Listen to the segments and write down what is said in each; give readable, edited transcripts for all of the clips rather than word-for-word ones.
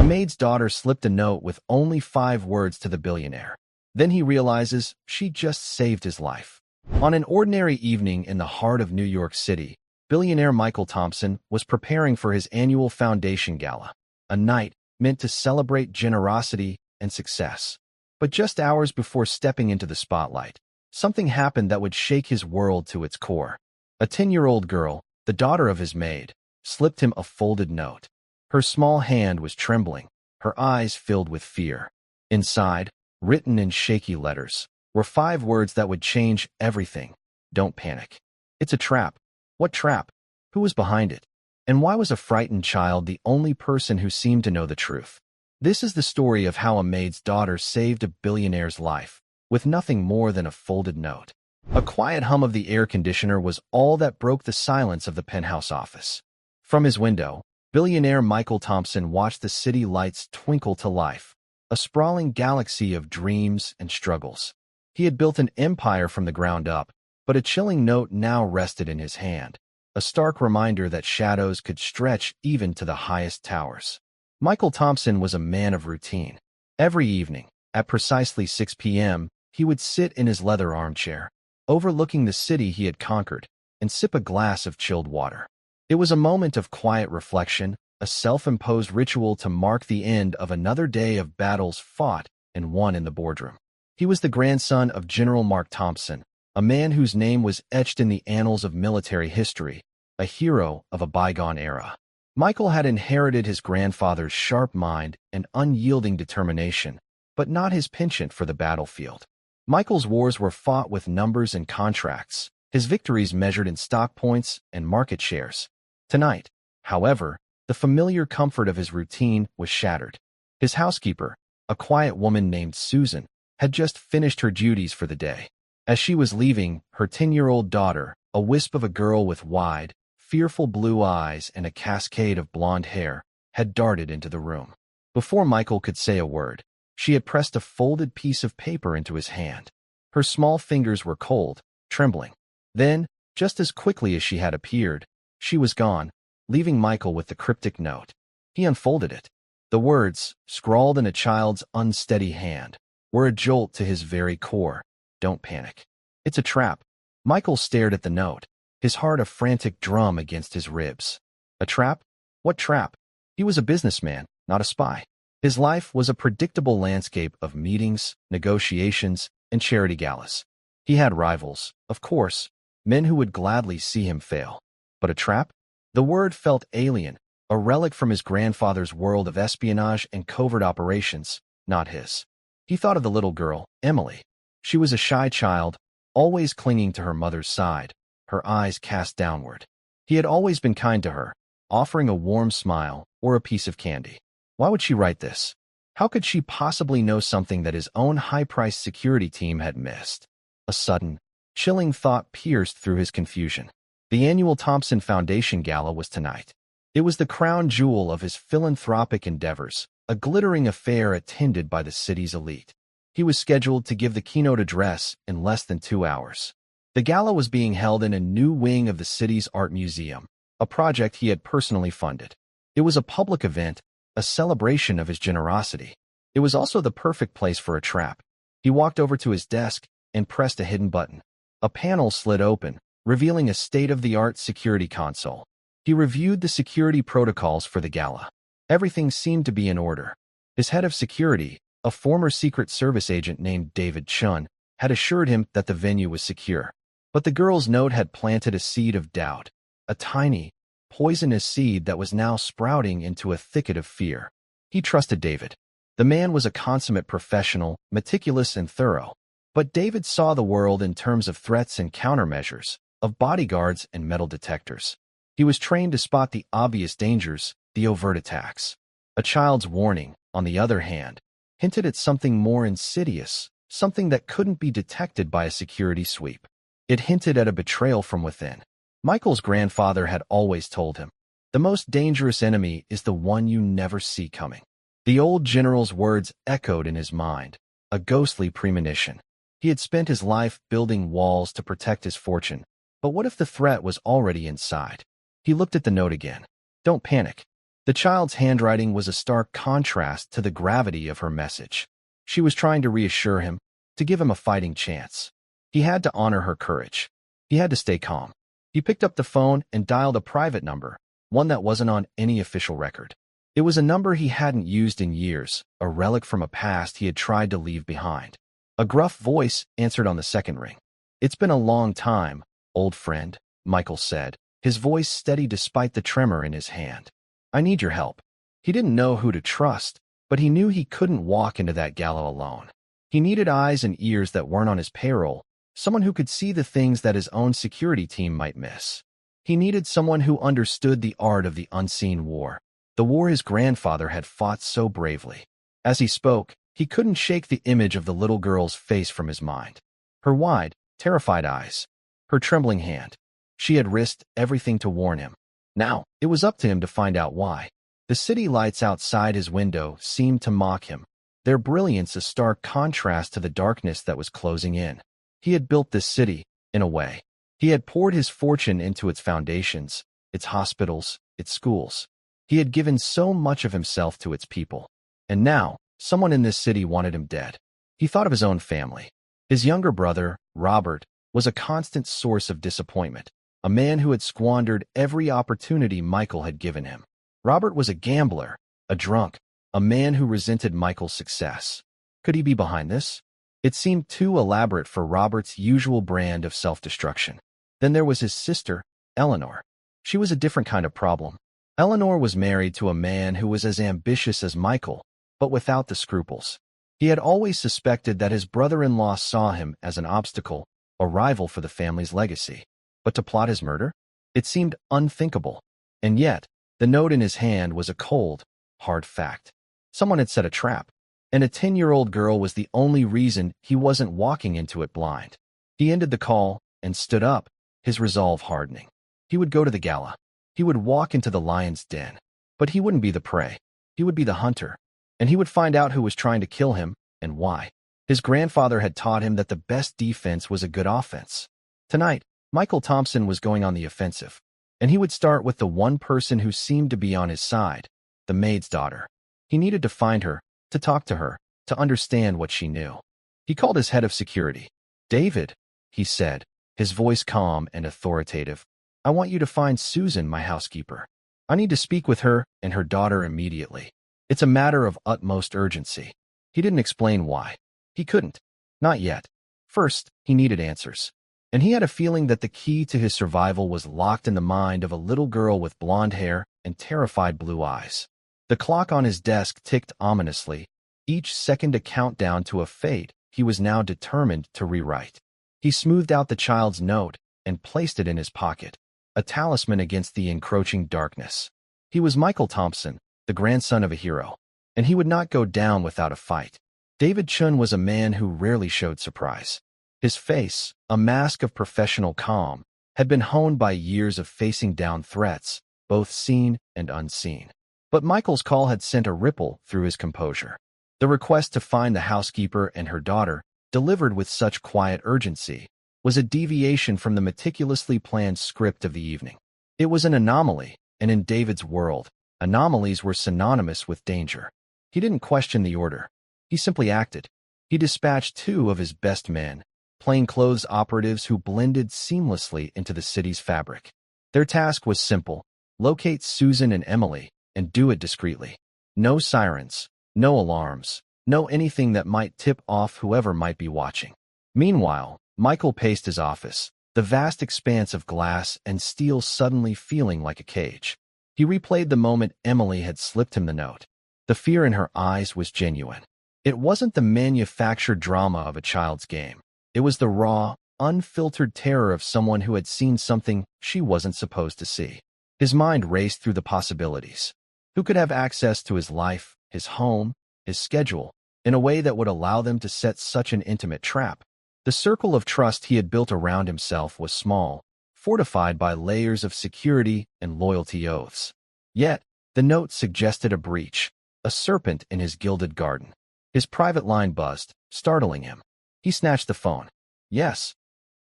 maid's daughter slipped a note with only 5 words to the billionaire. Then he realizes she just saved his life. On an ordinary evening in the heart of New York City, billionaire Michael Thompson was preparing for his annual foundation gala, a night meant to celebrate generosity and success. But just hours before stepping into the spotlight, something happened that would shake his world to its core. A 10-year-old girl, the daughter of his maid, slipped him a folded note. Her small hand was trembling, her eyes filled with fear. Inside, written in shaky letters, were 5 words that would change everything. Don't panic. It's a trap. What trap? Who was behind it? And why was a frightened child the only person who seemed to know the truth? This is the story of how a maid's daughter saved a billionaire's life, with nothing more than a folded note. A quiet hum of the air conditioner was all that broke the silence of the penthouse office. From his window, billionaire Michael Thompson watched the city lights twinkle to life, a sprawling galaxy of dreams and struggles. He had built an empire from the ground up, but a chilling note now rested in his hand, a stark reminder that shadows could stretch even to the highest towers. Michael Thompson was a man of routine. Every evening, at precisely 6 p.m., he would sit in his leather armchair, overlooking the city he had conquered, and sip a glass of chilled water. It was a moment of quiet reflection, a self-imposed ritual to mark the end of another day of battles fought and won in the boardroom. He was the grandson of General Mark Thompson, a man whose name was etched in the annals of military history, a hero of a bygone era. Michael had inherited his grandfather's sharp mind and unyielding determination, but not his penchant for the battlefield. Michael's wars were fought with numbers and contracts, his victories measured in stock points and market shares. Tonight, however, the familiar comfort of his routine was shattered. His housekeeper, a quiet woman named Susan, had just finished her duties for the day. As she was leaving, her 10-year-old daughter, a wisp of a girl with wide, fearful blue eyes and a cascade of blonde hair, had darted into the room. Before Michael could say a word, she had pressed a folded piece of paper into his hand. Her small fingers were cold, trembling. Then, just as quickly as she had appeared, she was gone, leaving Michael with the cryptic note. He unfolded it. The words, scrawled in a child's unsteady hand, were a jolt to his very core. Don't panic. It's a trap. Michael stared at the note, his heart a frantic drum against his ribs. A trap? What trap? He was a businessman, not a spy. His life was a predictable landscape of meetings, negotiations, and charity galas. He had rivals, of course, men who would gladly see him fail. But a trap? The word felt alien, a relic from his grandfather's world of espionage and covert operations, not his. He thought of the little girl, Emily. She was a shy child, always clinging to her mother's side, her eyes cast downward. He had always been kind to her, offering a warm smile or a piece of candy. Why would she write this? How could she possibly know something that his own high-priced security team had missed? A sudden, chilling thought pierced through his confusion. The annual Thompson Foundation Gala was tonight. It was the crown jewel of his philanthropic endeavors, a glittering affair attended by the city's elite. He was scheduled to give the keynote address in less than 2 hours. The gala was being held in a new wing of the city's art museum, a project he had personally funded. It was a public event, a celebration of his generosity. It was also the perfect place for a trap. He walked over to his desk and pressed a hidden button. A panel slid open, revealing a state-of-the-art security console. He reviewed the security protocols for the gala. Everything seemed to be in order. His head of security, a former Secret Service agent named David Chun, had assured him that the venue was secure. But the girl's note had planted a seed of doubt, a tiny, poisonous seed that was now sprouting into a thicket of fear. He trusted David. The man was a consummate professional, meticulous and thorough. But David saw the world in terms of threats and countermeasures, of bodyguards and metal detectors. He was trained to spot the obvious dangers, the overt attacks. A child's warning, on the other hand, hinted at something more insidious, something that couldn't be detected by a security sweep. It hinted at a betrayal from within. Michael's grandfather had always told him, "The most dangerous enemy is the one you never see coming." The old general's words echoed in his mind, a ghostly premonition. He had spent his life building walls to protect his fortune, but what if the threat was already inside? He looked at the note again. Don't panic. The child's handwriting was a stark contrast to the gravity of her message. She was trying to reassure him, to give him a fighting chance. He had to honor her courage. He had to stay calm. He picked up the phone and dialed a private number, one that wasn't on any official record. It was a number he hadn't used in years, a relic from a past he had tried to leave behind. A gruff voice answered on the second ring. "It's been a long time, old friend," Michael said, his voice steady despite the tremor in his hand. "I need your help." He didn't know who to trust, but he knew he couldn't walk into that gala alone. He needed eyes and ears that weren't on his payroll, someone who could see the things that his own security team might miss. He needed someone who understood the art of the unseen war, the war his grandfather had fought so bravely. As he spoke, he couldn't shake the image of the little girl's face from his mind. Her wide, terrified eyes, her trembling hand. She had risked everything to warn him. Now, it was up to him to find out why. The city lights outside his window seemed to mock him, their brilliance a stark contrast to the darkness that was closing in. He had built this city, in a way. He had poured his fortune into its foundations, its hospitals, its schools. He had given so much of himself to its people. And now, someone in this city wanted him dead. He thought of his own family. His younger brother, Robert, was a constant source of disappointment, a man who had squandered every opportunity Michael had given him. Robert was a gambler, a drunk, a man who resented Michael's success. Could he be behind this? It seemed too elaborate for Robert's usual brand of self-destruction. Then there was his sister, Eleanor. She was a different kind of problem. Eleanor was married to a man who was as ambitious as Michael, but without the scruples. He had always suspected that his brother-in-law saw him as an obstacle, a rival for the family's legacy. But to plot his murder? It seemed unthinkable. And yet, the note in his hand was a cold, hard fact. Someone had set a trap, and a 10-year-old girl was the only reason he wasn't walking into it blind. He ended the call and stood up, his resolve hardening. He would go to the gala. He would walk into the lion's den. But he wouldn't be the prey. He would be the hunter. And he would find out who was trying to kill him and why. His grandfather had taught him that the best defense was a good offense. Tonight, Michael Thompson was going on the offensive. And he would start with the one person who seemed to be on his side, the maid's daughter. He needed to find her, to talk to her, to understand what she knew. He called his head of security. "David," he said, his voice calm and authoritative, "I want you to find Susan, my housekeeper. I need to speak with her and her daughter immediately. It's a matter of utmost urgency." He didn't explain why. He couldn't. Not yet. First, he needed answers. And he had a feeling that the key to his survival was locked in the mind of a little girl with blonde hair and terrified blue eyes. The clock on his desk ticked ominously, each second a countdown to a fate he was now determined to rewrite. He smoothed out the child's note and placed it in his pocket, a talisman against the encroaching darkness. He was Michael Thompson, the grandson of a hero, and he would not go down without a fight. David Chun was a man who rarely showed surprise. His face, a mask of professional calm, had been honed by years of facing down threats, both seen and unseen. But Michael's call had sent a ripple through his composure. The request to find the housekeeper and her daughter, delivered with such quiet urgency, was a deviation from the meticulously planned script of the evening. It was an anomaly, and in David's world, anomalies were synonymous with danger. He didn't question the order. He simply acted. He dispatched two of his best men, plainclothes operatives who blended seamlessly into the city's fabric. Their task was simple: locate Susan and Emily, and do it discreetly. No sirens, no alarms, no anything that might tip off whoever might be watching. Meanwhile, Michael paced his office, the vast expanse of glass and steel suddenly feeling like a cage. He replayed the moment Emily had slipped him the note. The fear in her eyes was genuine. It wasn't the manufactured drama of a child's game. It was the raw, unfiltered terror of someone who had seen something she wasn't supposed to see. His mind raced through the possibilities. Who could have access to his life, his home, his schedule, in a way that would allow them to set such an intimate trap? The circle of trust he had built around himself was small, fortified by layers of security and loyalty oaths. Yet, the note suggested a breach, a serpent in his gilded garden. His private line buzzed, startling him. He snatched the phone. "Yes,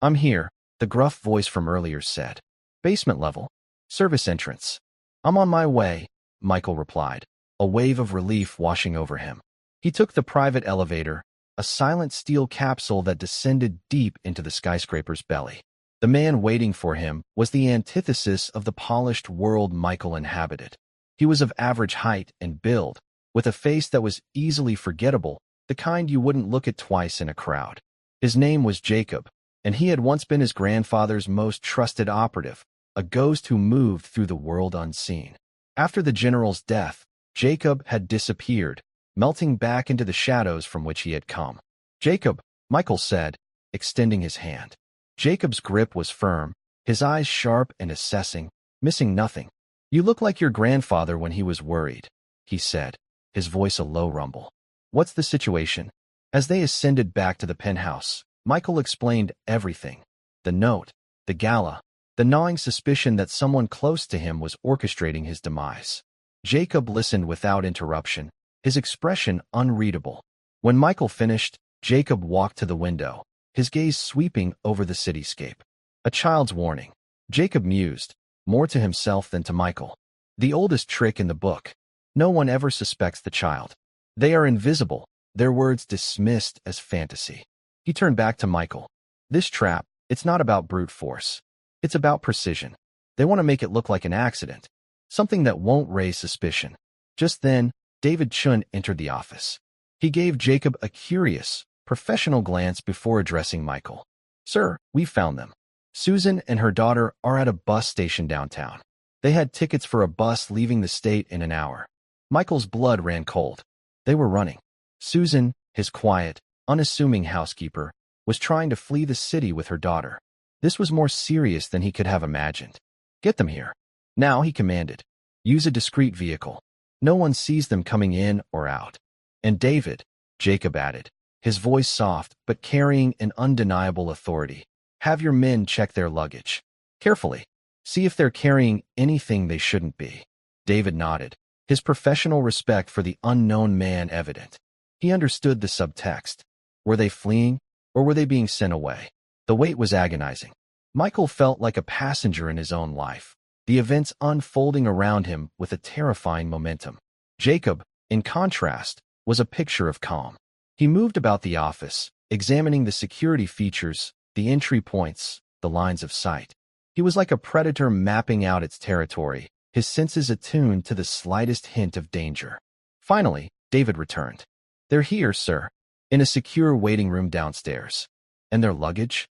I'm here," the gruff voice from earlier said. "Basement level. Service entrance. I'm on my way," Michael replied, a wave of relief washing over him. He took the private elevator, a silent steel capsule that descended deep into the skyscraper's belly. The man waiting for him was the antithesis of the polished world Michael inhabited. He was of average height and build, with a face that was easily forgettable, the kind you wouldn't look at twice in a crowd. His name was Jacob, and he had once been his grandfather's most trusted operative, a ghost who moved through the world unseen. After the general's death, Jacob had disappeared, melting back into the shadows from which he had come. "Jacob," Michael said, extending his hand. Jacob's grip was firm, his eyes sharp and assessing, missing nothing. "You look like your grandfather when he was worried," he said, his voice a low rumble. "What's the situation?" As they ascended back to the penthouse, Michael explained everything. The note, the gala, the gnawing suspicion that someone close to him was orchestrating his demise. Jacob listened without interruption, his expression unreadable. When Michael finished, Jacob walked to the window, his gaze sweeping over the cityscape. "A child's warning," Jacob mused, more to himself than to Michael. "The oldest trick in the book. No one ever suspects the child. They are invisible, their words dismissed as fantasy." He turned back to Michael. "This trap, it's not about brute force. It's about precision. They want to make it look like an accident, something that won't raise suspicion." Just then, David Chun entered the office. He gave Jacob a curious, professional glance before addressing Michael. "Sir, we found them. Susan and her daughter are at a bus station downtown. They had tickets for a bus leaving the state in an hour." Michael's blood ran cold. They were running. Susan, his quiet, unassuming housekeeper, was trying to flee the city with her daughter. This was more serious than he could have imagined. "Get them here. Now," he commanded. "Use a discreet vehicle. No one sees them coming in or out." "And David," Jacob added, his voice soft but carrying an undeniable authority, "have your men check their luggage. Carefully. See if they're carrying anything they shouldn't be." David nodded, his professional respect for the unknown man evident. He understood the subtext. Were they fleeing, or were they being sent away? The wait was agonizing. Michael felt like a passenger in his own life, the events unfolding around him with a terrifying momentum. Jacob, in contrast, was a picture of calm. He moved about the office, examining the security features, the entry points, the lines of sight. He was like a predator mapping out its territory, his senses attuned to the slightest hint of danger. Finally, David returned. "They're here, sir, in a secure waiting room downstairs." "And their luggage?"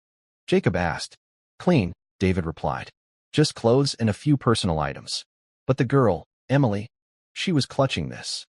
Jacob asked. "Clean," David replied. "Just clothes and a few personal items." "But the girl, Emily, she was clutching this."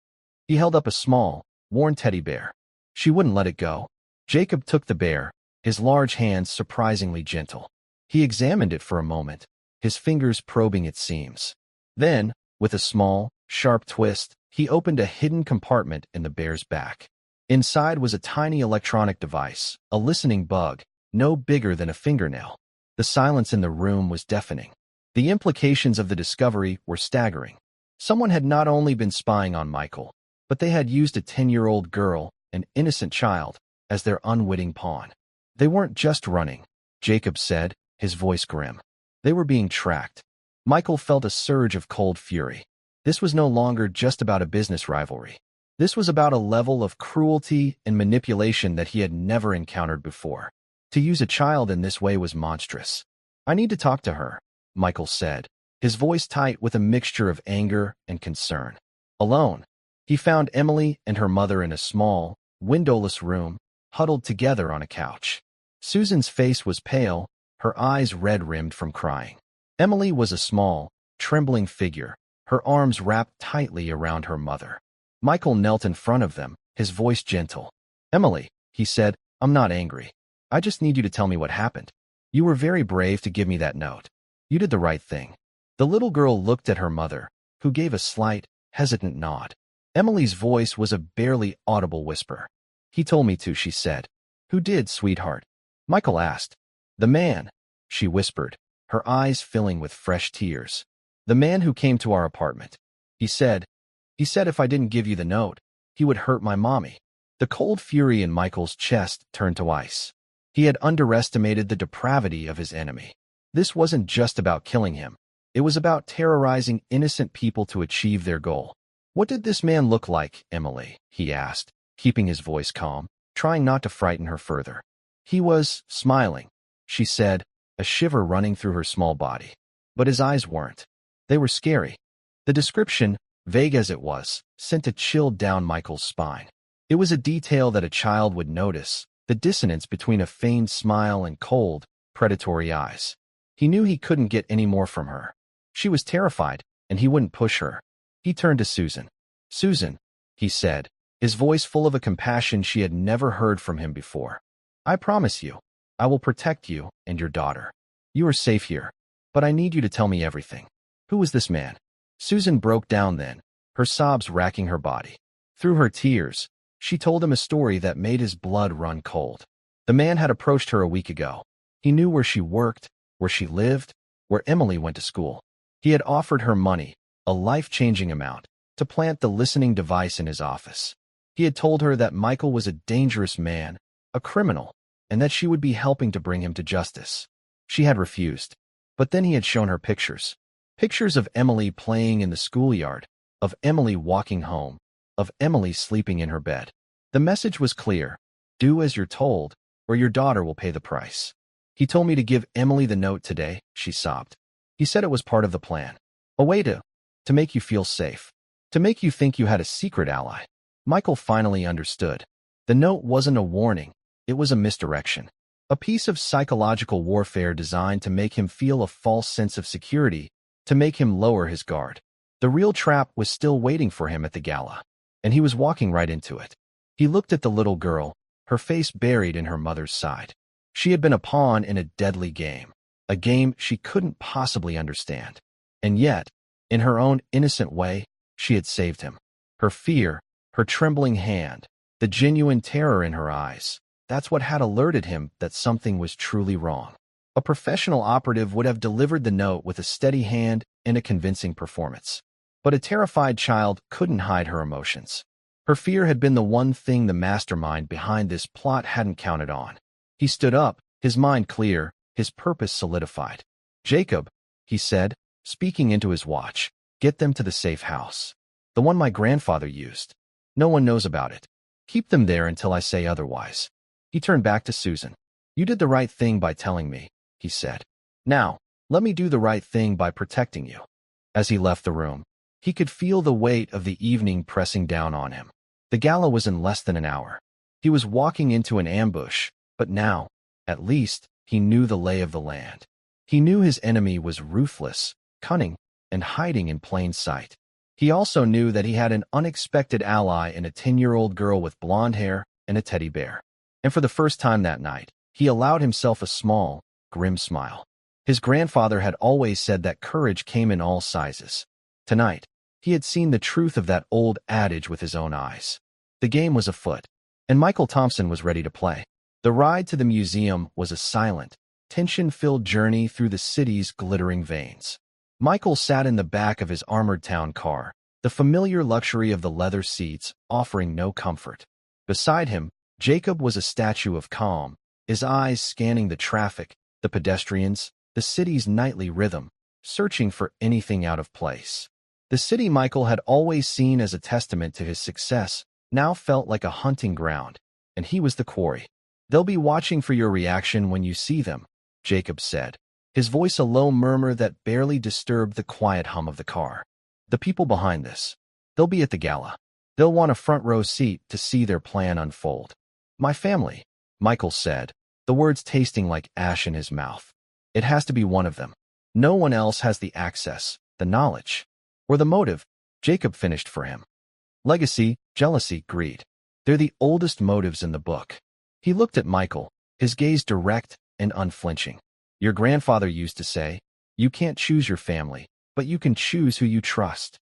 He held up a small, worn teddy bear. "She wouldn't let it go." Jacob took the bear, his large hands surprisingly gentle. He examined it for a moment, his fingers probing its seams. Then, with a small, sharp twist, he opened a hidden compartment in the bear's back. Inside was a tiny electronic device, a listening bug, no bigger than a fingernail. The silence in the room was deafening. The implications of the discovery were staggering. Someone had not only been spying on Michael, but they had used a 10-year-old girl, an innocent child, as their unwitting pawn. They weren't just running, Jacob said, his voice grim. They were being tracked. Michael felt a surge of cold fury. This was no longer just about a business rivalry. This was about a level of cruelty and manipulation that he had never encountered before. To use a child in this way was monstrous. "I need to talk to her," Michael said, his voice tight with a mixture of anger and concern. Alone, he found Emily and her mother in a small, windowless room, huddled together on a couch. Susan's face was pale, her eyes red-rimmed from crying. Emily was a small, trembling figure, her arms wrapped tightly around her mother. Michael knelt in front of them, his voice gentle. "Emily," he said, "I'm not angry. I just need you to tell me what happened. You were very brave to give me that note. You did the right thing." The little girl looked at her mother, who gave a slight, hesitant nod. Emily's voice was a barely audible whisper. "He told me to," she said. "Who did, sweetheart?" Michael asked. "The man," she whispered, her eyes filling with fresh tears. "The man who came to our apartment. He said if I didn't give you the note, he would hurt my mommy." The cold fury in Michael's chest turned to ice. He had underestimated the depravity of his enemy. This wasn't just about killing him. It was about terrorizing innocent people to achieve their goal. "What did this man look like, Emily?" he asked, keeping his voice calm, trying not to frighten her further. "He was smiling," she said, a shiver running through her small body. But his eyes weren't. They were scary. The description, vague as it was, sent a chill down Michael's spine. It was a detail that a child would notice, the dissonance between a feigned smile and cold, predatory eyes. He knew he couldn't get any more from her. She was terrified, and he wouldn't push her. He turned to Susan. "Susan," he said, his voice full of a compassion she had never heard from him before. "I promise you, I will protect you and your daughter. You are safe here, but I need you to tell me everything. Who was this man?" Susan broke down then, her sobs racking her body. Through her tears, she told him a story that made his blood run cold. The man had approached her a week ago. He knew where she worked, where she lived, where Emily went to school. He had offered her money, a life-changing amount, to plant the listening device in his office. He had told her that Michael was a dangerous man, a criminal, and that she would be helping to bring him to justice. She had refused. But then he had shown her pictures. Pictures of Emily playing in the schoolyard, of Emily walking home, of Emily sleeping in her bed. The message was clear: do as you're told, or your daughter will pay the price. "He told me to give Emily the note today," she sobbed. "He said it was part of the plan. A way to make you feel safe. To make you think you had a secret ally." Michael finally understood. The note wasn't a warning. It was a misdirection. A piece of psychological warfare designed to make him feel a false sense of security, to make him lower his guard. The real trap was still waiting for him at the gala, and he was walking right into it. He looked at the little girl, her face buried in her mother's side. She had been a pawn in a deadly game, a game she couldn't possibly understand. And yet, in her own innocent way, she had saved him. Her fear, her trembling hand, the genuine terror in her eyes, that's what had alerted him that something was truly wrong. A professional operative would have delivered the note with a steady hand and a convincing performance. But a terrified child couldn't hide her emotions. Her fear had been the one thing the mastermind behind this plot hadn't counted on. He stood up, his mind clear, his purpose solidified. "Jacob," he said, speaking into his watch, "get them to the safe house. The one my grandfather used. No one knows about it. Keep them there until I say otherwise." He turned back to Susan. "You did the right thing by telling me," he said. "Now, let me do the right thing by protecting you." As he left the room, he could feel the weight of the evening pressing down on him. The gala was in less than an hour. He was walking into an ambush, but now, at least, he knew the lay of the land. He knew his enemy was ruthless, cunning, and hiding in plain sight. He also knew that he had an unexpected ally in a 10-year-old girl with blonde hair and a teddy bear. And for the first time that night, he allowed himself a small, grim smile. His grandfather had always said that courage came in all sizes. Tonight, he had seen the truth of that old adage with his own eyes. The game was afoot, and Michael Thompson was ready to play. The ride to the museum was a silent, tension-filled journey through the city's glittering veins. Michael sat in the back of his armored town car, the familiar luxury of the leather seats offering no comfort. Beside him, Jacob was a statue of calm, his eyes scanning the traffic, the pedestrians, the city's nightly rhythm, searching for anything out of place. The city Michael had always seen as a testament to his success now felt like a hunting ground, and he was the quarry. "They'll be watching for your reaction when you see them," Jacob said, his voice a low murmur that barely disturbed the quiet hum of the car. "The people behind this. They'll be at the gala. They'll want a front-row seat to see their plan unfold." "My family," Michael said, the words tasting like ash in his mouth. "It has to be one of them. No one else has the access, the knowledge, or the motive," Jacob finished for him. "Legacy, jealousy, greed. They're the oldest motives in the book." He looked at Michael, his gaze direct and unflinching. "Your grandfather used to say, you can't choose your family, but you can choose who you trust.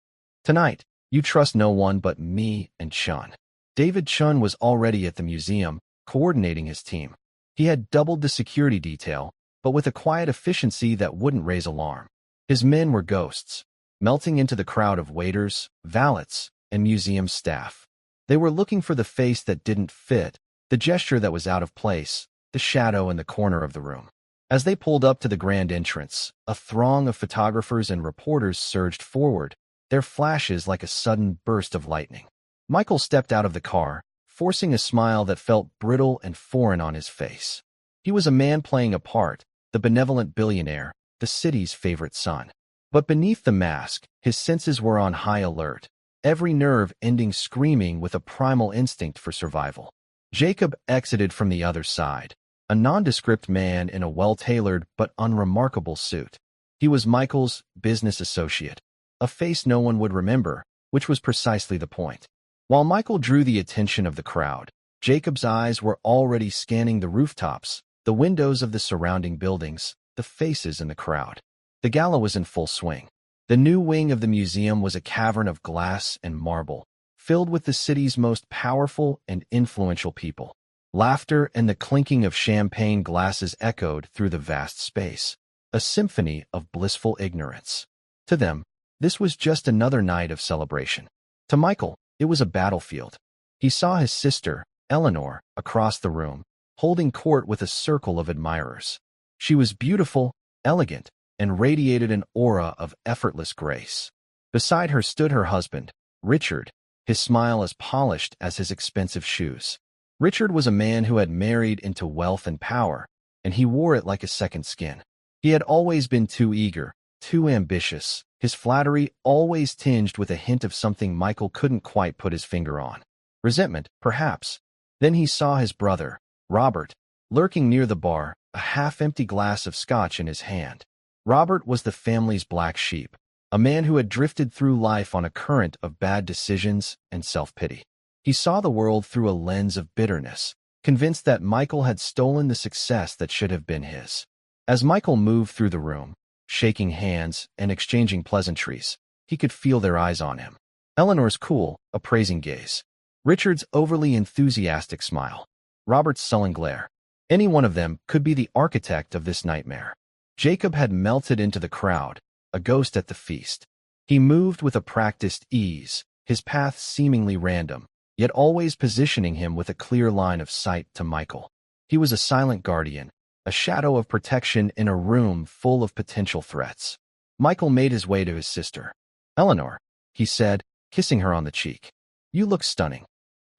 Tonight, you trust no one but me and Chun." David Chun was already at the museum, coordinating his team. He had doubled the security detail, but with a quiet efficiency that wouldn't raise alarm. His men were ghosts, melting into the crowd of waiters, valets, and museum staff. They were looking for the face that didn't fit, the gesture that was out of place, the shadow in the corner of the room. As they pulled up to the grand entrance, a throng of photographers and reporters surged forward, their flashes like a sudden burst of lightning. Michael stepped out of the car, forcing a smile that felt brittle and foreign on his face. He was a man playing a part, the benevolent billionaire, the city's favorite son. But beneath the mask, his senses were on high alert, every nerve ending screaming with a primal instinct for survival. Jacob exited from the other side, a nondescript man in a well-tailored but unremarkable suit. He was Michael's business associate, a face no one would remember, which was precisely the point. While Michael drew the attention of the crowd, Jacob's eyes were already scanning the rooftops, the windows of the surrounding buildings, the faces in the crowd. The gala was in full swing. The new wing of the museum was a cavern of glass and marble, filled with the city's most powerful and influential people. Laughter and the clinking of champagne glasses echoed through the vast space, a symphony of blissful ignorance. To them, this was just another night of celebration. To Michael, it was a battlefield. He saw his sister, Eleanor, across the room, holding court with a circle of admirers. She was beautiful, elegant, and radiated an aura of effortless grace. Beside her stood her husband, Richard, his smile as polished as his expensive shoes. Richard was a man who had married into wealth and power, and he wore it like a second skin. He had always been too eager, too ambitious, his flattery always tinged with a hint of something Michael couldn't quite put his finger on. Resentment, perhaps. Then he saw his brother, Robert, lurking near the bar, a half-empty glass of scotch in his hand. Robert was the family's black sheep, a man who had drifted through life on a current of bad decisions and self-pity. He saw the world through a lens of bitterness, convinced that Michael had stolen the success that should have been his. As Michael moved through the room, shaking hands and exchanging pleasantries, he could feel their eyes on him. Eleanor's cool, appraising gaze. Richard's overly enthusiastic smile. Robert's sullen glare. Any one of them could be the architect of this nightmare. Jacob had melted into the crowd, a ghost at the feast. He moved with a practiced ease, his path seemingly random, yet always positioning him with a clear line of sight to Michael. He was a silent guardian, a shadow of protection in a room full of potential threats. Michael made his way to his sister. "Eleanor," he said, kissing her on the cheek. "You look stunning."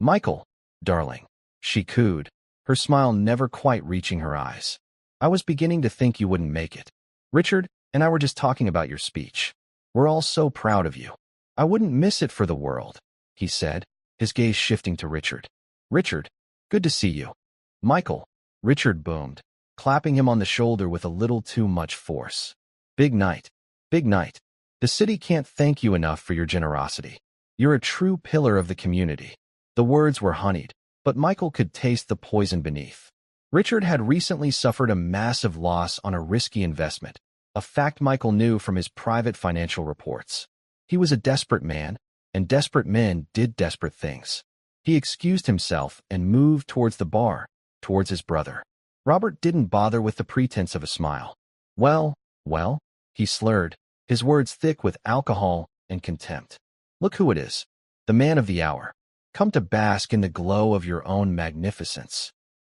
"Michael, darling," she cooed, her smile never quite reaching her eyes. "I was beginning to think you wouldn't make it. Richard and I were just talking about your speech. We're all so proud of you." "I wouldn't miss it for the world," he said, his gaze shifting to Richard. "Richard, good to see you." "Michael," Richard boomed, clapping him on the shoulder with a little too much force. "Big night. Big night. The city can't thank you enough for your generosity. You're a true pillar of the community." The words were honeyed, but Michael could taste the poison beneath. Richard had recently suffered a massive loss on a risky investment, a fact Michael knew from his private financial reports. He was a desperate man, and desperate men did desperate things. He excused himself and moved towards the bar, towards his brother. Robert didn't bother with the pretense of a smile. Well, he slurred, his words thick with alcohol and contempt. "Look who it is. The man of the hour. Come to bask in the glow of your own magnificence."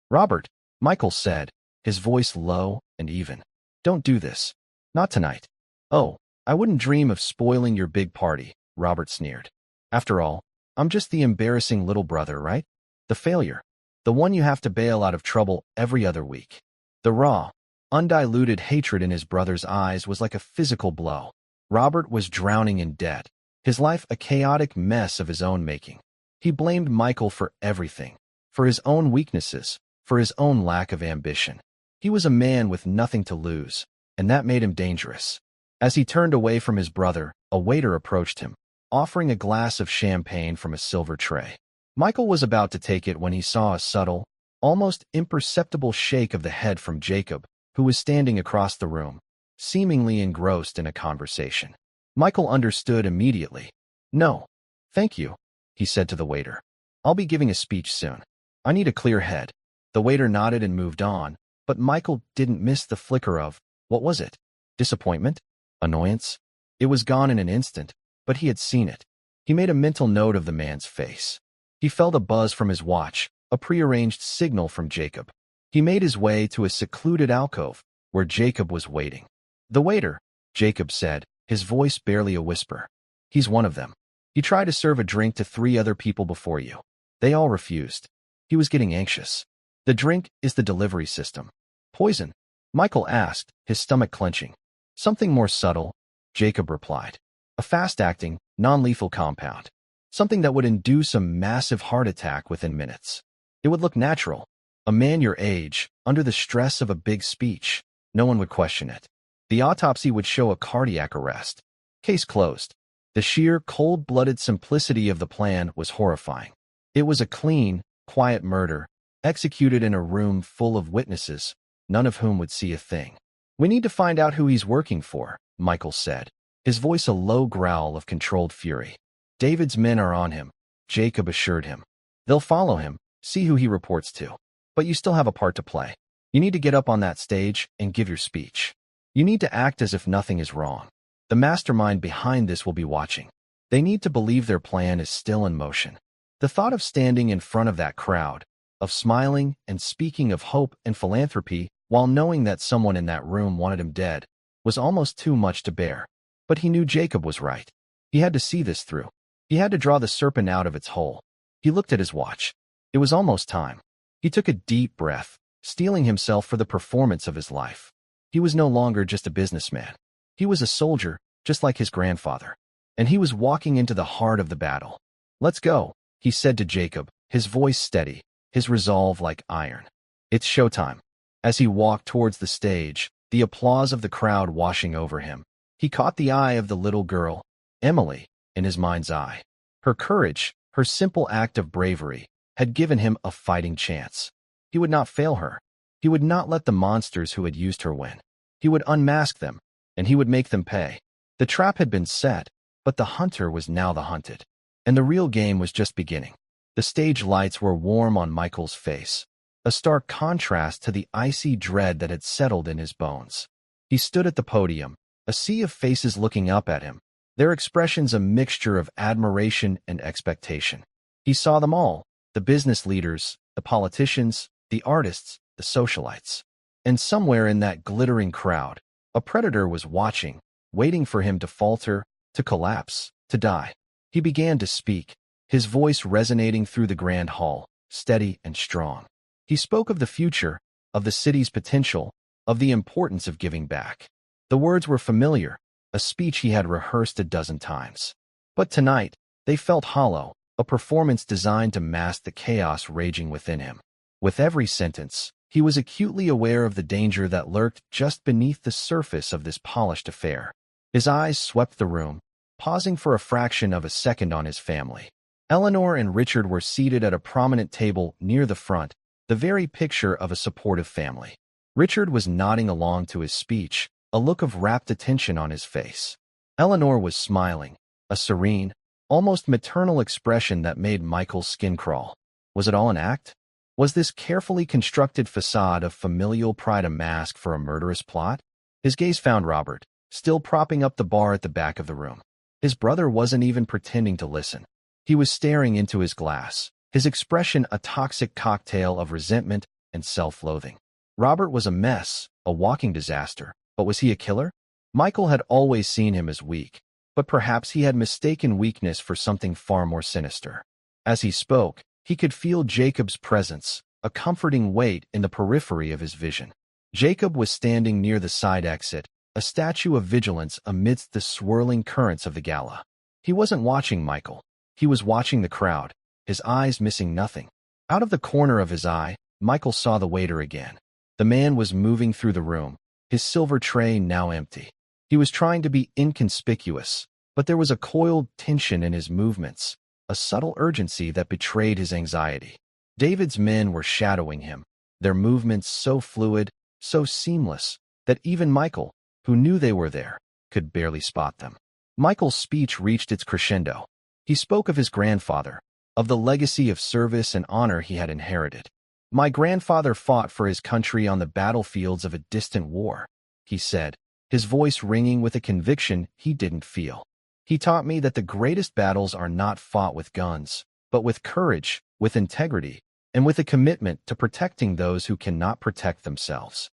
"Robert," Michael said, his voice low and even. "Don't do this. Not tonight." "Oh, I wouldn't dream of spoiling your big party," Robert sneered. "After all, I'm just the embarrassing little brother, right? The failure. The one you have to bail out of trouble every other week." The raw, undiluted hatred in his brother's eyes was like a physical blow. Robert was drowning in debt, his life a chaotic mess of his own making. He blamed Michael for everything, for his own weaknesses, for his own lack of ambition. He was a man with nothing to lose, and that made him dangerous. As he turned away from his brother, a waiter approached him, offering a glass of champagne from a silver tray. Michael was about to take it when he saw a subtle, almost imperceptible shake of the head from Jacob, who was standing across the room, seemingly engrossed in a conversation. Michael understood immediately. "No, thank you," he said to the waiter. "I'll be giving a speech soon. I need a clear head." The waiter nodded and moved on, but Michael didn't miss the flicker of, what was it? Disappointment? Annoyance? It was gone in an instant, but he had seen it. He made a mental note of the man's face. He felt a buzz from his watch, a prearranged signal from Jacob. He made his way to a secluded alcove, where Jacob was waiting. "The waiter," Jacob said, his voice barely a whisper. "He's one of them. He tried to serve a drink to 3 other people before you. They all refused." He was getting anxious. "The drink is the delivery system." "Poison?" Michael asked, his stomach clenching. "Something more subtle," Jacob replied. "A fast-acting, non-lethal compound. Something that would induce a massive heart attack within minutes. It would look natural. A man your age, under the stress of a big speech. No one would question it. The autopsy would show a cardiac arrest. Case closed." The sheer, cold-blooded simplicity of the plan was horrifying. It was a clean, quiet murder, executed in a room full of witnesses, none of whom would see a thing. "We need to find out who he's working for," Michael said, his voice a low growl of controlled fury. "David's men are on him," Jacob assured him. "They'll follow him, see who he reports to. But you still have a part to play. You need to get up on that stage and give your speech. You need to act as if nothing is wrong. The mastermind behind this will be watching. They need to believe their plan is still in motion." The thought of standing in front of that crowd, of smiling and speaking of hope and philanthropy while knowing that someone in that room wanted him dead, was almost too much to bear. But he knew Jacob was right. He had to see this through. He had to draw the serpent out of its hole. He looked at his watch. It was almost time. He took a deep breath, steeling himself for the performance of his life. He was no longer just a businessman. He was a soldier, just like his grandfather. And he was walking into the heart of the battle. "Let's go," he said to Jacob, his voice steady, his resolve like iron. "It's showtime." As he walked towards the stage, the applause of the crowd washing over him, he caught the eye of the little girl, Emily, in his mind's eye. Her courage, her simple act of bravery, had given him a fighting chance. He would not fail her. He would not let the monsters who had used her win. He would unmask them, and he would make them pay. The trap had been set, but the hunter was now the hunted. And the real game was just beginning. The stage lights were warm on Michael's face, a stark contrast to the icy dread that had settled in his bones. He stood at the podium, a sea of faces looking up at him, their expressions a mixture of admiration and expectation. He saw them all, the business leaders, the politicians, the artists, the socialites. And somewhere in that glittering crowd, a predator was watching, waiting for him to falter, to collapse, to die. He began to speak, his voice resonating through the grand hall, steady and strong. He spoke of the future, of the city's potential, of the importance of giving back. The words were familiar, a speech he had rehearsed a dozen times. But tonight, they felt hollow, a performance designed to mask the chaos raging within him. With every sentence, he was acutely aware of the danger that lurked just beneath the surface of this polished affair. His eyes swept the room, pausing for a fraction of a second on his family. Eleanor and Richard were seated at a prominent table near the front, the very picture of a supportive family. Richard was nodding along to his speech, a look of rapt attention on his face. Eleanor was smiling, a serene, almost maternal expression that made Michael's skin crawl. Was it all an act? Was this carefully constructed facade of familial pride a mask for a murderous plot? His gaze found Robert, still propping up the bar at the back of the room. His brother wasn't even pretending to listen. He was staring into his glass, his expression a toxic cocktail of resentment and self-loathing. Robert was a mess, a walking disaster, but was he a killer? Michael had always seen him as weak, but perhaps he had mistaken weakness for something far more sinister. As he spoke, he could feel Jacob's presence, a comforting weight in the periphery of his vision. Jacob was standing near the side exit, a statue of vigilance amidst the swirling currents of the gala. He wasn't watching Michael. He was watching the crowd, his eyes missing nothing. Out of the corner of his eye, Michael saw the waiter again. The man was moving through the room, his silver tray now empty. He was trying to be inconspicuous, but there was a coiled tension in his movements, a subtle urgency that betrayed his anxiety. David's men were shadowing him, their movements so fluid, so seamless, that even Michael, who knew they were there, could barely spot them. Michael's speech reached its crescendo. He spoke of his grandfather, of the legacy of service and honor he had inherited. "My grandfather fought for his country on the battlefields of a distant war," he said, his voice ringing with a conviction he didn't feel. "He taught me that the greatest battles are not fought with guns, but with courage, with integrity, and with a commitment to protecting those who cannot protect themselves."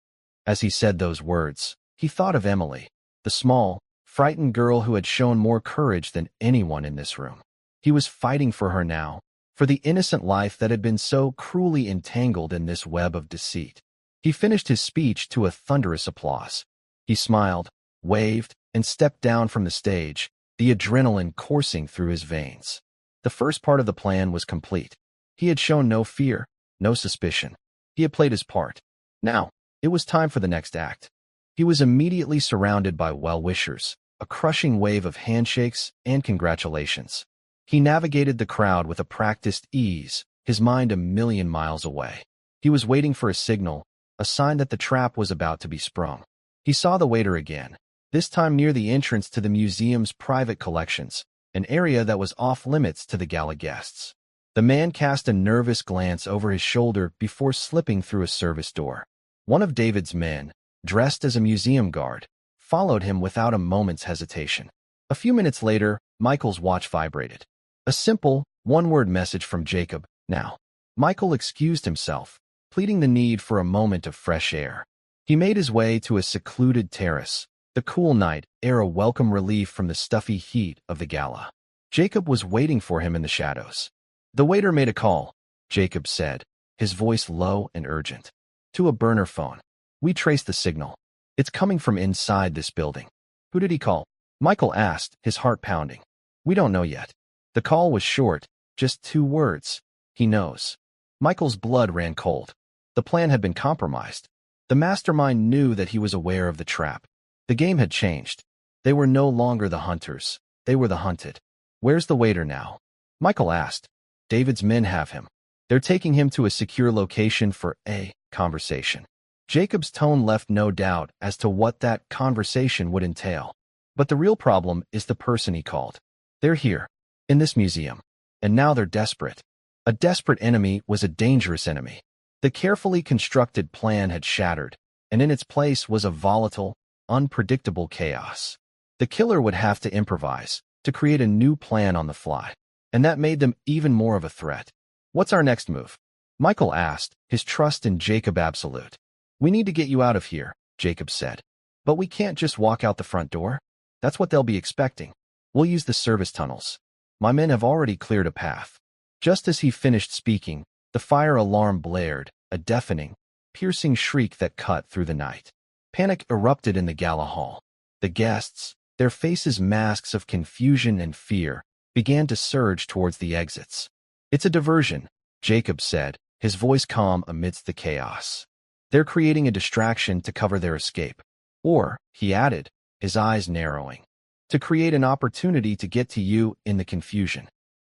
As he said those words, he thought of Emily, the small, frightened girl who had shown more courage than anyone in this room. He was fighting for her now, for the innocent life that had been so cruelly entangled in this web of deceit. He finished his speech to a thunderous applause. He smiled, waved, and stepped down from the stage, the adrenaline coursing through his veins. The first part of the plan was complete. He had shown no fear, no suspicion. He had played his part. Now, it was time for the next act. He was immediately surrounded by well-wishers, a crushing wave of handshakes and congratulations. He navigated the crowd with a practiced ease, his mind a million miles away. He was waiting for a signal, a sign that the trap was about to be sprung. He saw the waiter again, this time near the entrance to the museum's private collections, an area that was off-limits to the gala guests. The man cast a nervous glance over his shoulder before slipping through a service door. One of David's men, dressed as a museum guard, followed him without a moment's hesitation. A few minutes later, Michael's watch vibrated. A simple, one-word message from Jacob, now. Michael excused himself, pleading the need for a moment of fresh air. He made his way to a secluded terrace, the cool night air a welcome relief from the stuffy heat of the gala. Jacob was waiting for him in the shadows. The waiter made a call, Jacob said, his voice low and urgent. To a burner phone. We traced the signal. It's coming from inside this building. Who did he call? Michael asked, his heart pounding. We don't know yet. The call was short, just 2 words. He knows. Michael's blood ran cold. The plan had been compromised. The mastermind knew that he was aware of the trap. The game had changed. They were no longer the hunters. They were the hunted. Where's the waiter now? Michael asked. David's men have him. They're taking him to a secure location for a conversation. Jacob's tone left no doubt as to what that conversation would entail. But the real problem is the person he called. They're here, in this museum, and now they're desperate. A desperate enemy was a dangerous enemy. The carefully constructed plan had shattered, and in its place was a volatile, unpredictable chaos. The killer would have to improvise, to create a new plan on the fly, and that made them even more of a threat. What's our next move? Michael asked, his trust in Jacob absolute. We need to get you out of here, Jacob said. But we can't just walk out the front door. That's what they'll be expecting. We'll use the service tunnels. My men have already cleared a path. Just as he finished speaking, the fire alarm blared, a deafening, piercing shriek that cut through the night. Panic erupted in the gala hall. The guests, their faces masks of confusion and fear, began to surge towards the exits. It's a diversion, Jacob said, his voice calm amidst the chaos. They're creating a distraction to cover their escape. Or, he added, his eyes narrowing, to create an opportunity to get to you in the confusion.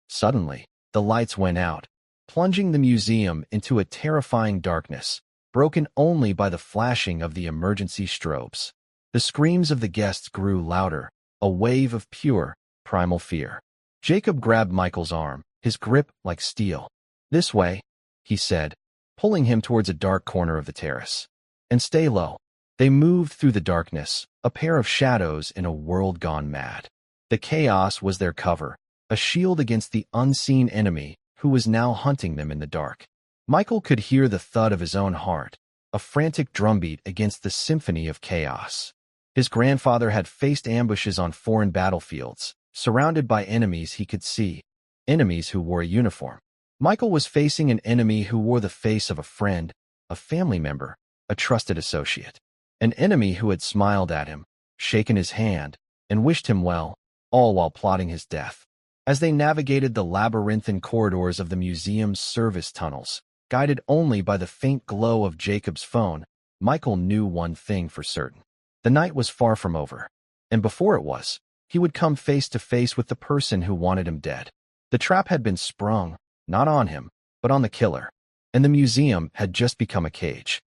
Suddenly, the lights went out, plunging the museum into a terrifying darkness, broken only by the flashing of the emergency strobes. The screams of the guests grew louder, a wave of pure, primal fear. Jacob grabbed Michael's arm, his grip like steel. This way, he said, pulling him towards a dark corner of the terrace. And stay low. They moved through the darkness, a pair of shadows in a world gone mad. The chaos was their cover, a shield against the unseen enemy who was now hunting them in the dark. Michael could hear the thud of his own heart, a frantic drumbeat against the symphony of chaos. His grandfather had faced ambushes on foreign battlefields, surrounded by enemies he could see, enemies who wore a uniform. Michael was facing an enemy who wore the face of a friend, a family member, a trusted associate. An enemy who had smiled at him, shaken his hand, and wished him well, all while plotting his death. As they navigated the labyrinthine corridors of the museum's service tunnels, guided only by the faint glow of Jacob's phone, Michael knew one thing for certain. The night was far from over, and before it was, he would come face to face with the person who wanted him dead. The trap had been sprung, not on him, but on the killer, and the museum had just become a cage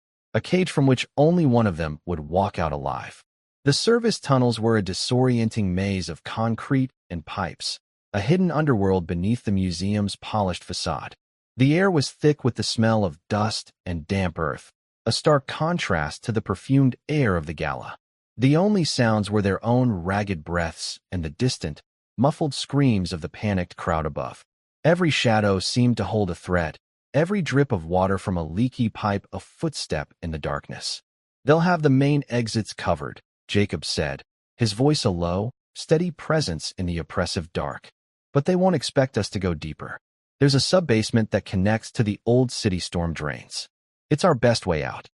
from which only one of them would walk out alive. The service tunnels were a disorienting maze of concrete and pipes, a hidden underworld beneath the museum's polished facade. The air was thick with the smell of dust and damp earth, a stark contrast to the perfumed air of the gala. The only sounds were their own ragged breaths and the distant, muffled screams of the panicked crowd above. Every shadow seemed to hold a threat, every drip of water from a leaky pipe a footstep in the darkness. They'll have the main exits covered, Jacob said, his voice a low, steady presence in the oppressive dark. But they won't expect us to go deeper. There's a sub-basement that connects to the old city storm drains. It's our best way out.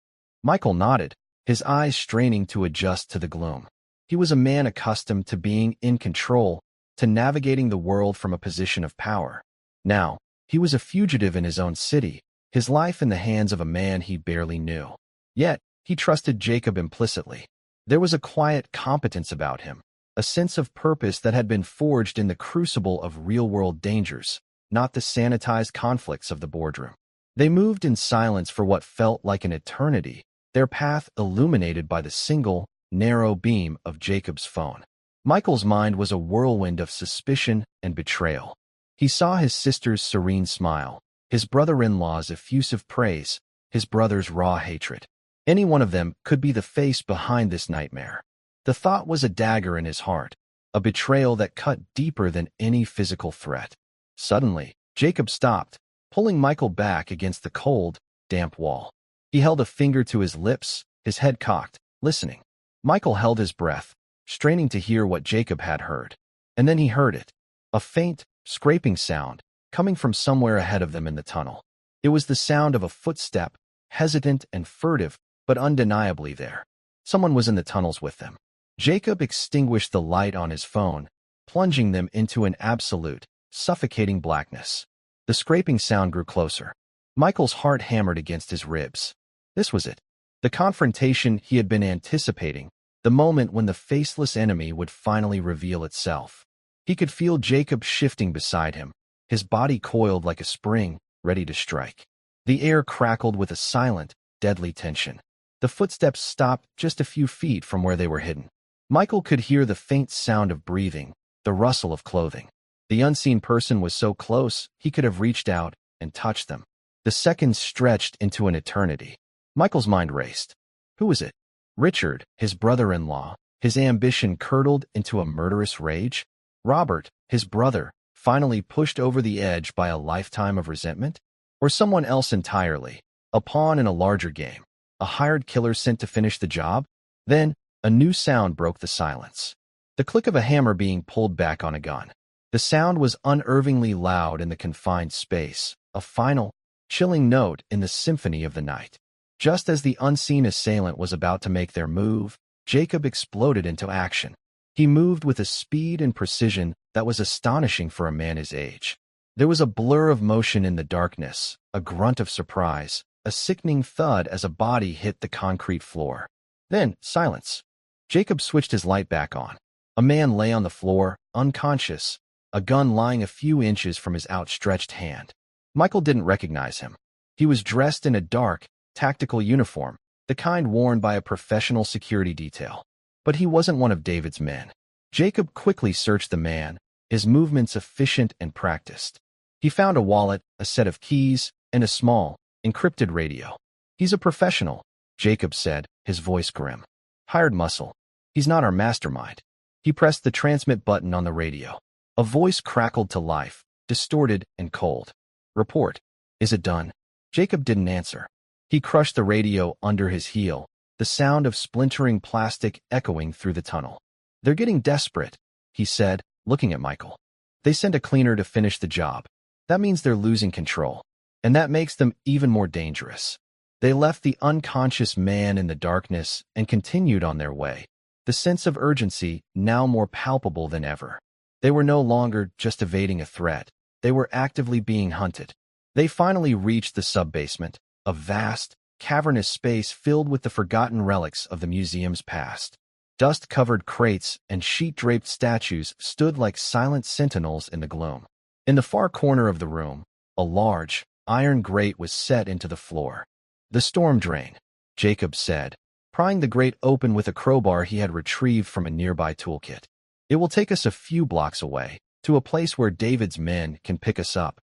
Michael nodded, his eyes straining to adjust to the gloom. He was a man accustomed to being in control, to navigating the world from a position of power. Now, he was a fugitive in his own city, his life in the hands of a man he barely knew. Yet, he trusted Jacob implicitly. There was a quiet competence about him, a sense of purpose that had been forged in the crucible of real-world dangers, not the sanitized conflicts of the boardroom. They moved in silence for what felt like an eternity, their path illuminated by the single, narrow beam of Jacob's phone. Michael's mind was a whirlwind of suspicion and betrayal. He saw his sister's serene smile, his brother-in-law's effusive praise, his brother's raw hatred. Any one of them could be the face behind this nightmare. The thought was a dagger in his heart, a betrayal that cut deeper than any physical threat. Suddenly, Jacob stopped, pulling Michael back against the cold, damp wall. He held a finger to his lips, his head cocked, listening. Michael held his breath, straining to hear what Jacob had heard. And then he heard it, a faint, scraping sound, coming from somewhere ahead of them in the tunnel. It was the sound of a footstep, hesitant and furtive, but undeniably there. Someone was in the tunnels with them. Jacob extinguished the light on his phone, plunging them into an absolute, suffocating blackness. The scraping sound grew closer. Michael's heart hammered against his ribs. This was it. The confrontation he had been anticipating, the moment when the faceless enemy would finally reveal itself. He could feel Jacob shifting beside him, his body coiled like a spring, ready to strike. The air crackled with a silent, deadly tension. The footsteps stopped just a few feet from where they were hidden. Michael could hear the faint sound of breathing, the rustle of clothing. The unseen person was so close, he could have reached out and touched them. The seconds stretched into an eternity. Michael's mind raced. Who was it? Richard, his brother-in-law, his ambition curdled into a murderous rage? Robert, his brother, finally pushed over the edge by a lifetime of resentment? Or someone else entirely, a pawn in a larger game, a hired killer sent to finish the job? Then, a new sound broke the silence. The click of a hammer being pulled back on a gun. The sound was unervingly loud in the confined space, a final, chilling note in the symphony of the night. Just as the unseen assailant was about to make their move, Jacob exploded into action. He moved with a speed and precision that was astonishing for a man his age. There was a blur of motion in the darkness, a grunt of surprise, a sickening thud as a body hit the concrete floor. Then, silence. Jacob switched his light back on. A man lay on the floor, unconscious, a gun lying a few inches from his outstretched hand. Michael didn't recognize him. He was dressed in a dark, tactical uniform, the kind worn by a professional security detail. But he wasn't one of David's men. Jacob quickly searched the man, his movements efficient and practiced. He found a wallet, a set of keys, and a small, encrypted radio. He's a professional, Jacob said, his voice grim. Hired muscle. He's not our mastermind. He pressed the transmit button on the radio. A voice crackled to life, distorted and cold. Report. Is it done? Jacob didn't answer. He crushed the radio under his heel, the sound of splintering plastic echoing through the tunnel. They're getting desperate, he said, looking at Michael. They sent a cleaner to finish the job. That means they're losing control. And that makes them even more dangerous. They left the unconscious man in the darkness and continued on their way, the sense of urgency now more palpable than ever. They were no longer just evading a threat. They were actively being hunted. They finally reached the sub-basement, a vast, cavernous space filled with the forgotten relics of the museum's past. Dust-covered crates and sheet-draped statues stood like silent sentinels in the gloom. In the far corner of the room, a large, iron grate was set into the floor. The storm drain, Jacob said, prying the grate open with a crowbar he had retrieved from a nearby toolkit. It will take us a few blocks away, to a place where David's men can pick us up.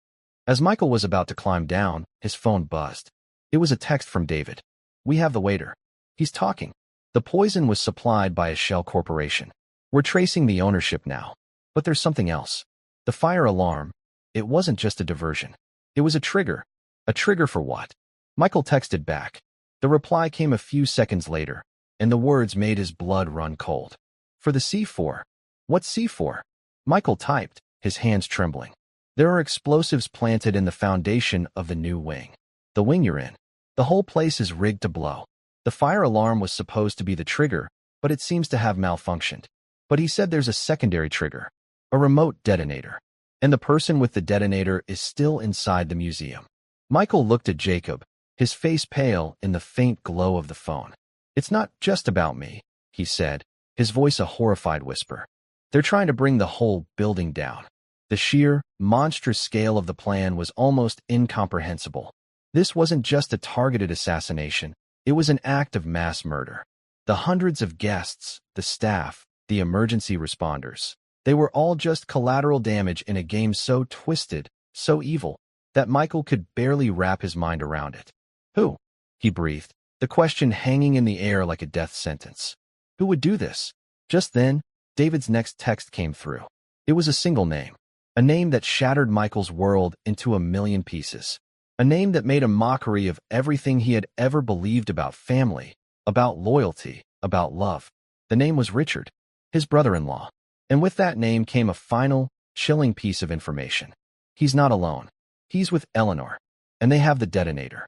As Michael was about to climb down, his phone buzzed. It was a text from David. We have the waiter. He's talking. The poison was supplied by a shell corporation. We're tracing the ownership now. But there's something else. The fire alarm. It wasn't just a diversion. It was a trigger. A trigger for what? Michael texted back. The reply came a few seconds later, and the words made his blood run cold. For the C4. What's C4? Michael typed, his hands trembling. There are explosives planted in the foundation of the new wing. The wing you're in. The whole place is rigged to blow. The fire alarm was supposed to be the trigger, but it seems to have malfunctioned. But he said there's a secondary trigger, a remote detonator. And the person with the detonator is still inside the museum. Michael looked at Jacob, his face pale in the faint glow of the phone. It's not just about me, he said, his voice a horrified whisper. They're trying to bring the whole building down. The sheer, monstrous scale of the plan was almost incomprehensible. This wasn't just a targeted assassination, it was an act of mass murder. The hundreds of guests, the staff, the emergency responders, they were all just collateral damage in a game so twisted, so evil, that Michael could barely wrap his mind around it. Who? He breathed, the question hanging in the air like a death sentence. Who would do this? Just then, David's next text came through. It was a single name. A name that shattered Michael's world into a million pieces. A name that made a mockery of everything he had ever believed about family, about loyalty, about love. The name was Richard, his brother-in-law. And with that name came a final, chilling piece of information. He's not alone. He's with Eleanor. And they have the detonator.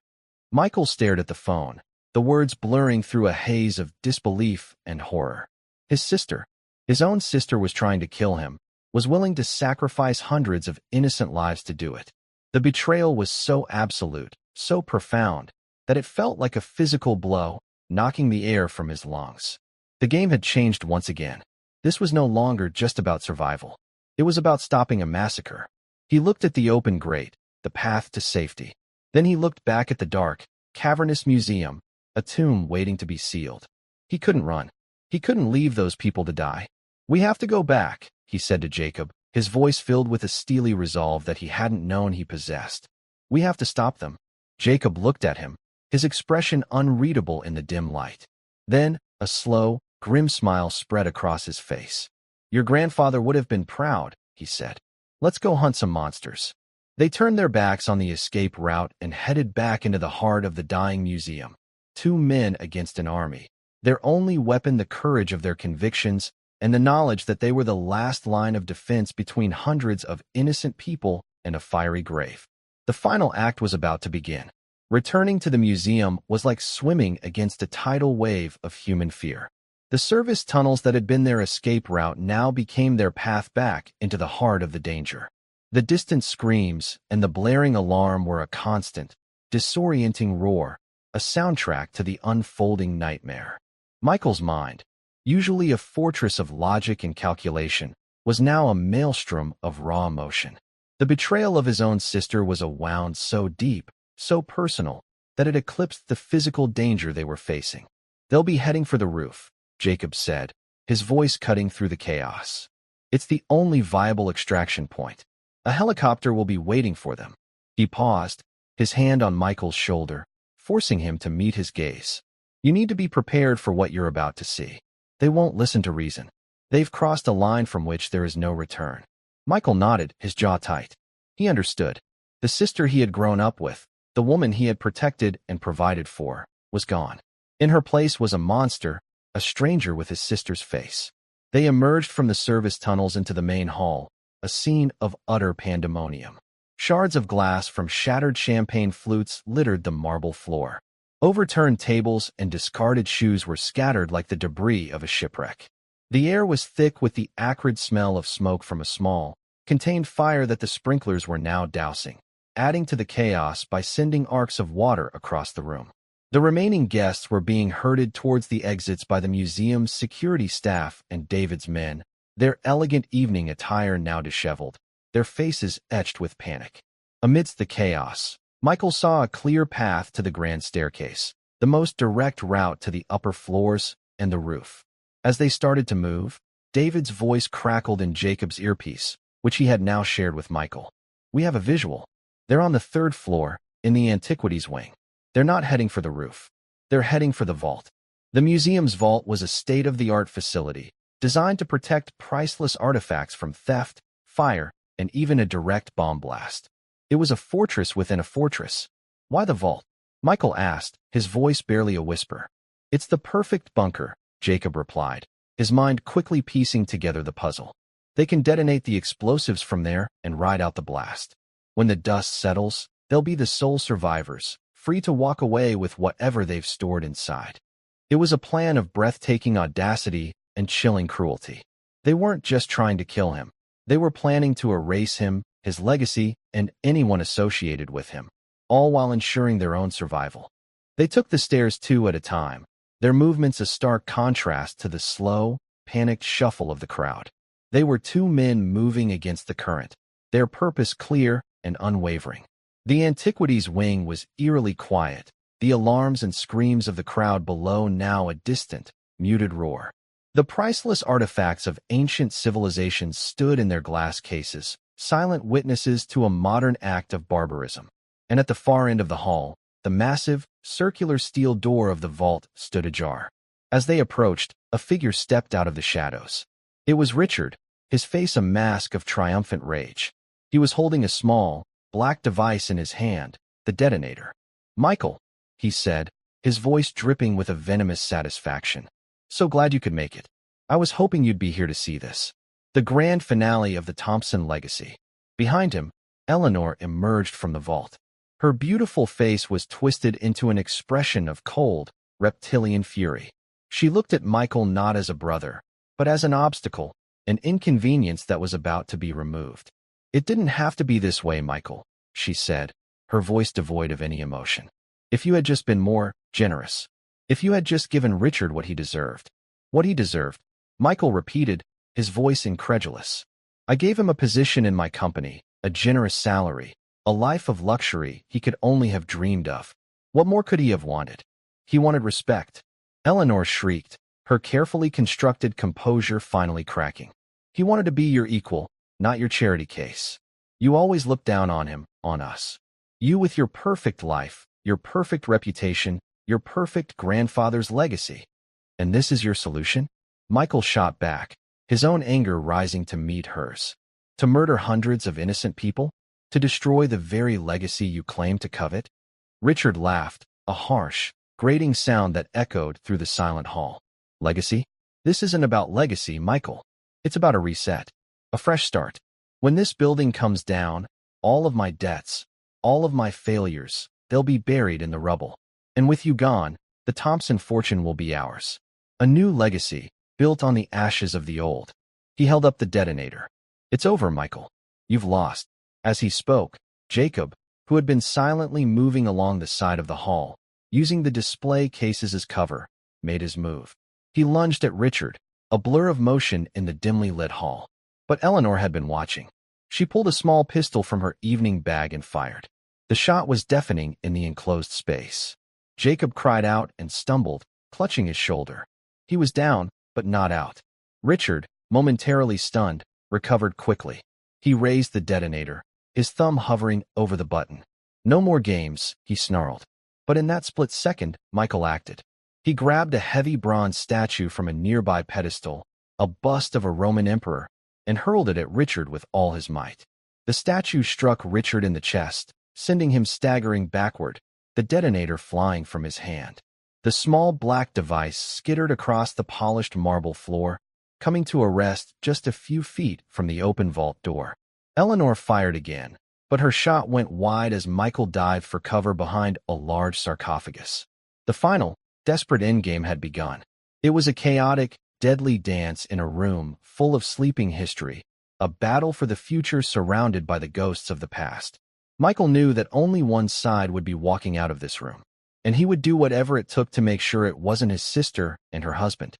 Michael stared at the phone, the words blurring through a haze of disbelief and horror. His sister, his own sister, was trying to kill him, was willing to sacrifice hundreds of innocent lives to do it. The betrayal was so absolute, so profound, that it felt like a physical blow, knocking the air from his lungs. The game had changed once again. This was no longer just about survival. It was about stopping a massacre. He looked at the open grate, the path to safety. Then he looked back at the dark, cavernous museum, a tomb waiting to be sealed. He couldn't run. He couldn't leave those people to die. We have to go back, he said to Jacob, his voice filled with a steely resolve that he hadn't known he possessed. We have to stop them. Jacob looked at him, his expression unreadable in the dim light. Then, a slow, grim smile spread across his face. Your grandfather would have been proud, he said. Let's go hunt some monsters. They turned their backs on the escape route and headed back into the heart of the dying museum. 2 men against an army. Their only weapon the courage of their convictions and the knowledge that they were the last line of defense between hundreds of innocent people and a fiery grave. The final act was about to begin. Returning to the museum was like swimming against a tidal wave of human fear. The service tunnels that had been their escape route now became their path back into the heart of the danger. The distant screams and the blaring alarm were a constant, disorienting roar, a soundtrack to the unfolding nightmare. Michael's mind, usually a fortress of logic and calculation, was now a maelstrom of raw emotion. The betrayal of his own sister was a wound so deep, so personal, that it eclipsed the physical danger they were facing. They'll be heading for the roof, Jacob said, his voice cutting through the chaos. It's the only viable extraction point. A helicopter will be waiting for them. He paused, his hand on Michael's shoulder, forcing him to meet his gaze. You need to be prepared for what you're about to see. They won't listen to reason. They've crossed a line from which there is no return. Michael nodded, his jaw tight. He understood. The sister he had grown up with, the woman he had protected and provided for, was gone. In her place was a monster, a stranger with his sister's face. They emerged from the service tunnels into the main hall, a scene of utter pandemonium. Shards of glass from shattered champagne flutes littered the marble floor. Overturned tables and discarded shoes were scattered like the debris of a shipwreck. The air was thick with the acrid smell of smoke from a small, contained fire that the sprinklers were now dousing, adding to the chaos by sending arcs of water across the room. The remaining guests were being herded towards the exits by the museum's security staff and David's men, their elegant evening attire now disheveled, their faces etched with panic. Amidst the chaos, Michael saw a clear path to the grand staircase, the most direct route to the upper floors and the roof. As they started to move, David's voice crackled in Jacob's earpiece, which he had now shared with Michael. We have a visual. They're on the 3rd floor, in the antiquities wing. They're not heading for the roof. They're heading for the vault. The museum's vault was a state-of-the-art facility, designed to protect priceless artifacts from theft, fire, and even a direct bomb blast. It was a fortress within a fortress. Why the vault? Michael asked, his voice barely a whisper. It's the perfect bunker, Jacob replied, his mind quickly piecing together the puzzle. They can detonate the explosives from there and ride out the blast. When the dust settles, they'll be the sole survivors, free to walk away with whatever they've stored inside. It was a plan of breathtaking audacity and chilling cruelty. They weren't just trying to kill him. They were planning to erase him, his legacy, and anyone associated with him, all while ensuring their own survival. They took the stairs two at a time, their movements a stark contrast to the slow, panicked shuffle of the crowd. They were two men moving against the current, their purpose clear and unwavering. The Antiquities wing was eerily quiet, the alarms and screams of the crowd below now a distant, muted roar. The priceless artifacts of ancient civilizations stood in their glass cases, silent witnesses to a modern act of barbarism. And at the far end of the hall, the massive, circular steel door of the vault stood ajar. As they approached, a figure stepped out of the shadows. It was Richard, his face a mask of triumphant rage. He was holding a small, black device in his hand, the detonator. "Michael," he said, his voice dripping with a venomous satisfaction. "So glad you could make it. I was hoping you'd be here to see this." The grand finale of the Thompson legacy. Behind him, Eleanor emerged from the vault. Her beautiful face was twisted into an expression of cold, reptilian fury. She looked at Michael not as a brother, but as an obstacle, an inconvenience that was about to be removed. "It didn't have to be this way, Michael," she said, her voice devoid of any emotion. "If you had just been more generous. If you had just given Richard what he deserved." "What he deserved?" Michael repeated, his voice incredulous. "I gave him a position in my company, a generous salary, a life of luxury he could only have dreamed of. What more could he have wanted? He wanted respect." Eleanor shrieked, her carefully constructed composure finally cracking. "He wanted to be your equal, not your charity case. You always looked down on him, on us. You with your perfect life, your perfect reputation, your perfect grandfather's legacy. And this is your solution?" Michael shot back, his own anger rising to meet hers. "To murder hundreds of innocent people? To destroy the very legacy you claim to covet?" Richard laughed, a harsh, grating sound that echoed through the silent hall. "Legacy? This isn't about legacy, Michael. It's about a reset, a fresh start. When this building comes down, all of my debts, all of my failures, they'll be buried in the rubble. And with you gone, the Thompson fortune will be ours. A new legacy, built on the ashes of the old." He held up the detonator. "It's over, Michael. You've lost." As he spoke, Jacob, who had been silently moving along the side of the hall, using the display cases as cover, made his move. He lunged at Richard, a blur of motion in the dimly lit hall. But Eleanor had been watching. She pulled a small pistol from her evening bag and fired. The shot was deafening in the enclosed space. Jacob cried out and stumbled, clutching his shoulder. He was down, but not out. Richard, momentarily stunned, recovered quickly. He raised the detonator, his thumb hovering over the button. "No more games," he snarled. But in that split second, Michael acted. He grabbed a heavy bronze statue from a nearby pedestal, a bust of a Roman emperor, and hurled it at Richard with all his might. The statue struck Richard in the chest, sending him staggering backward, the detonator flying from his hand. The small black device skittered across the polished marble floor, coming to a rest just a few feet from the open vault door. Eleanor fired again, but her shot went wide as Michael dived for cover behind a large sarcophagus. The final, desperate endgame had begun. It was a chaotic, deadly dance in a room full of sleeping history, a battle for the future surrounded by the ghosts of the past. Michael knew that only one side would be walking out of this room, and he would do whatever it took to make sure it wasn't his sister and her husband.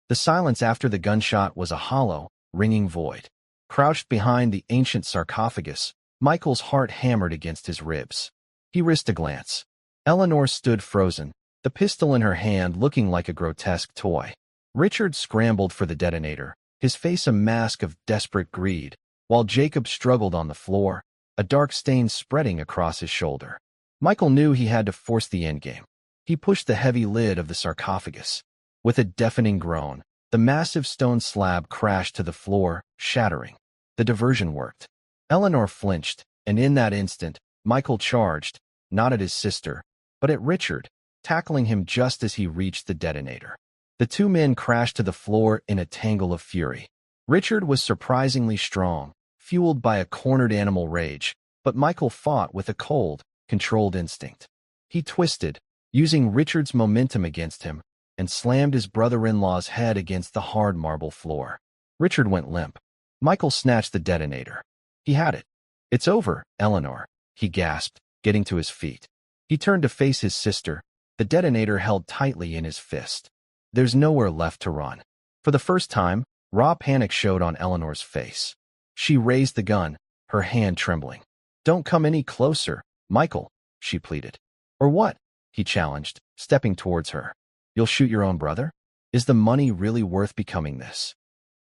The silence after the gunshot was a hollow, ringing void. Crouched behind the ancient sarcophagus, Michael's heart hammered against his ribs. He risked a glance. Eleanor stood frozen, the pistol in her hand looking like a grotesque toy. Richard scrambled for the detonator, his face a mask of desperate greed, while Jacob struggled on the floor, a dark stain spreading across his shoulder. Michael knew he had to force the endgame. He pushed the heavy lid of the sarcophagus. With a deafening groan, the massive stone slab crashed to the floor, shattering. The diversion worked. Eleanor flinched, and in that instant, Michael charged, not at his sister, but but at Richard, tackling him just as he reached the detonator. The two men crashed to the floor in a tangle of fury. Richard was surprisingly strong, fueled by a cornered animal rage, but Michael fought with a cold, controlled instinct. He twisted, using Richard's momentum against him, and slammed his brother-in-law's head against the hard marble floor. Richard went limp. Michael snatched the detonator. He had it. "It's over, Eleanor," he gasped, getting to his feet. He turned to face his sister, the detonator held tightly in his fist. There's nowhere left to run. For the first time, raw panic showed on Eleanor's face. She raised the gun, her hand trembling. "Don't come any closer, Michael," she pleaded. "Or what?" he challenged, stepping towards her. "You'll shoot your own brother? Is the money really worth becoming this?"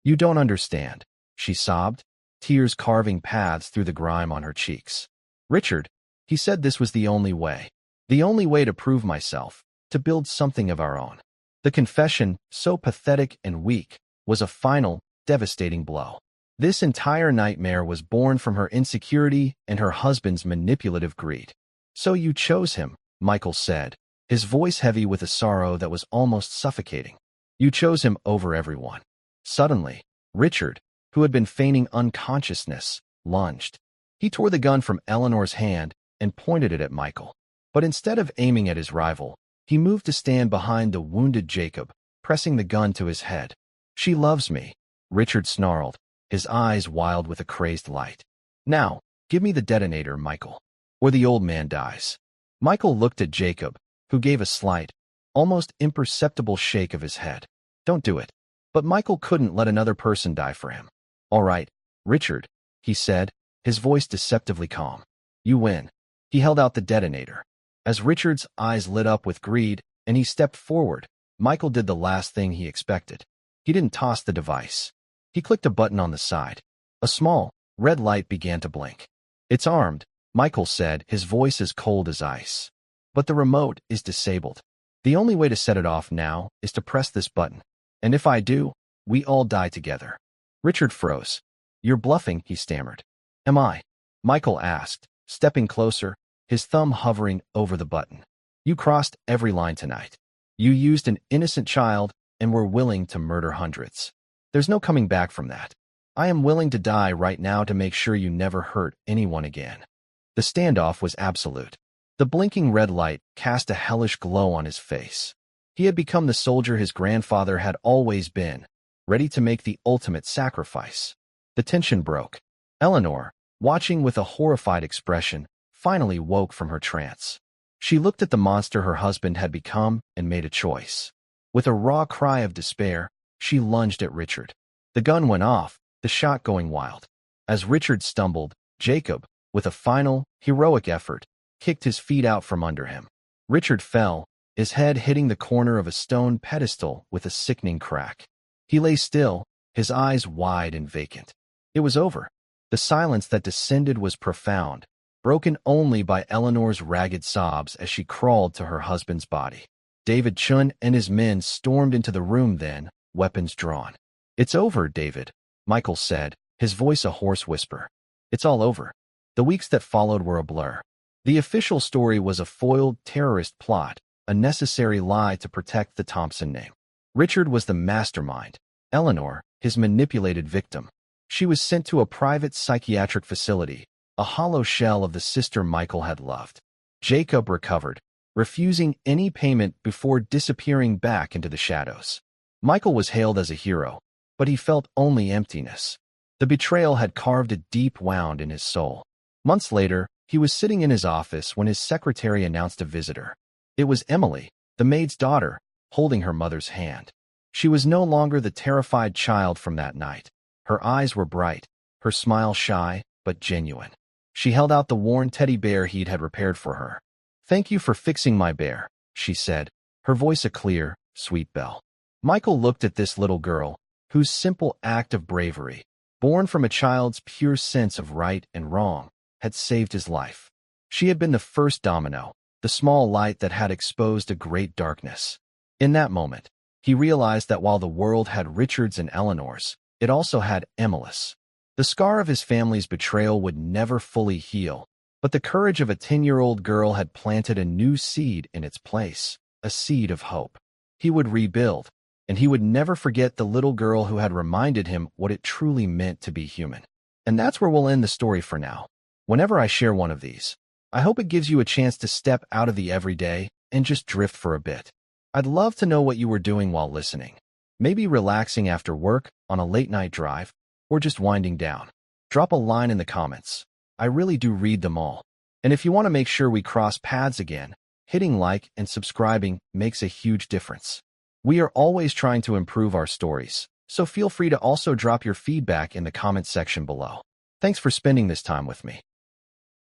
"You don't understand," she sobbed, tears carving paths through the grime on her cheeks. "Richard," he said, "this was the only way. The only way to prove myself, to build something of our own." The confession, so pathetic and weak, was a final, devastating blow. This entire nightmare was born from her insecurity and her husband's manipulative greed. "So you chose him," Michael said, his voice heavy with a sorrow that was almost suffocating. "You chose him over everyone." Suddenly, Richard, who had been feigning unconsciousness, lunged. He tore the gun from Eleanor's hand and pointed it at Michael. But instead of aiming at his rival, he moved to stand behind the wounded Jacob, pressing the gun to his head. "She loves me," Richard snarled, his eyes wild with a crazed light. "Now, give me the detonator, Michael, or the old man dies." Michael looked at Jacob, who gave a slight, almost imperceptible shake of his head. "Don't do it." But Michael couldn't let another person die for him. "All right, Richard," he said, his voice deceptively calm. "You win." He held out the detonator. As Richard's eyes lit up with greed and he stepped forward, Michael did the last thing he expected. He didn't toss the device. He clicked a button on the side. A small, red light began to blink. "It's armed," Michael said, his voice as cold as ice. "But the remote is disabled. The only way to set it off now is to press this button. And if I do, we all die together." Richard froze. "You're bluffing," he stammered. "Am I?" Michael asked, stepping closer, his thumb hovering over the button. "You crossed every line tonight. You used an innocent child and were willing to murder hundreds. There's no coming back from that. I am willing to die right now to make sure you never hurt anyone again." The standoff was absolute. The blinking red light cast a hellish glow on his face. He had become the soldier his grandfather had always been, ready to make the ultimate sacrifice. The tension broke. Eleanor, watching with a horrified expression, finally woke from her trance. She looked at the monster her husband had become and made a choice. With a raw cry of despair, she lunged at Richard. The gun went off, the shot going wild. As Richard stumbled, Jacob, with a final, heroic effort, kicked his feet out from under him. Richard fell, his head hitting the corner of a stone pedestal with a sickening crack. He lay still, his eyes wide and vacant. It was over. The silence that descended was profound, broken only by Eleanor's ragged sobs as she crawled to her husband's body. David Chun and his men stormed into the room then, weapons drawn. "It's over, David," Michael said, his voice a hoarse whisper. "It's all over." The weeks that followed were a blur. The official story was a foiled terrorist plot, a necessary lie to protect the Thompson name. Richard was the mastermind, Eleanor, his manipulated victim. She was sent to a private psychiatric facility, a hollow shell of the sister Michael had loved. Jacob recovered, refusing any payment before disappearing back into the shadows. Michael was hailed as a hero, but he felt only emptiness. The betrayal had carved a deep wound in his soul. Months later, he was sitting in his office when his secretary announced a visitor. It was Emily, the maid's daughter, holding her mother's hand. She was no longer the terrified child from that night. Her eyes were bright, her smile shy, but genuine. She held out the worn teddy bear he'd had repaired for her. "Thank you for fixing my bear," she said, her voice a clear, sweet bell. Michael looked at this little girl, whose simple act of bravery, born from a child's pure sense of right and wrong, had saved his life. She had been the first domino, the small light that had exposed a great darkness. In that moment, he realized that while the world had Richards and Eleanors, it also had Emily's. The scar of his family's betrayal would never fully heal, But the courage of a 10-year-old girl had planted a new seed in its place, a seed of hope. He would rebuild, and he would never forget the little girl who had reminded him what it truly meant to be human. And that's where we'll end the story for now. Whenever I share one of these, I hope it gives you a chance to step out of the everyday and just drift for a bit. I'd love to know what you were doing while listening. Maybe relaxing after work, on a late-night drive, or just winding down. Drop a line in the comments. I really do read them all. And if you want to make sure we cross paths again, hitting like and subscribing makes a huge difference. We are always trying to improve our stories, so feel free to also drop your feedback in the comments section below. Thanks for spending this time with me.